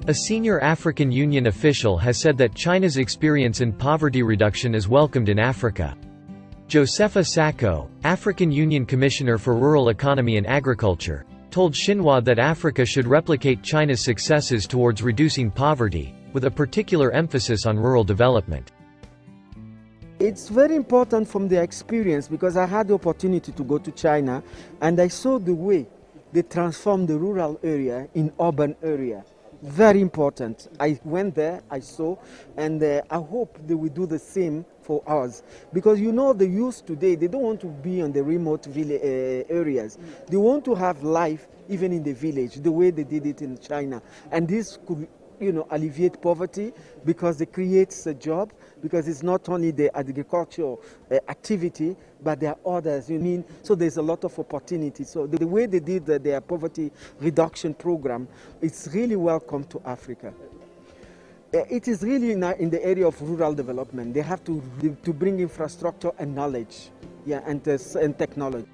A senior African Union official has said that China's experience in poverty reduction is welcomed in Africa. Josepha Sacco, African Union Commissioner for Rural Economy and Agriculture, told Xinhua that Africa should replicate China's successes towards reducing poverty, with a particular emphasis on rural development. It's very important from their experience because I had the opportunity to go to China and I saw the way they transform the rural area in urban area. Very important. I went there, I saw, and I hope they will do the same for us. Because you know the youth today, they don't want to be on the remote areas. They want to have life even in the village, the way they did it in China. And this could, alleviate poverty because it creates a job, because it's not only the agricultural activity, but there are others, so there's a lot of opportunity. So the way they did their poverty reduction program, it's really welcome to Africa. It is really in the area of rural development. They have to bring infrastructure and knowledge, and technology.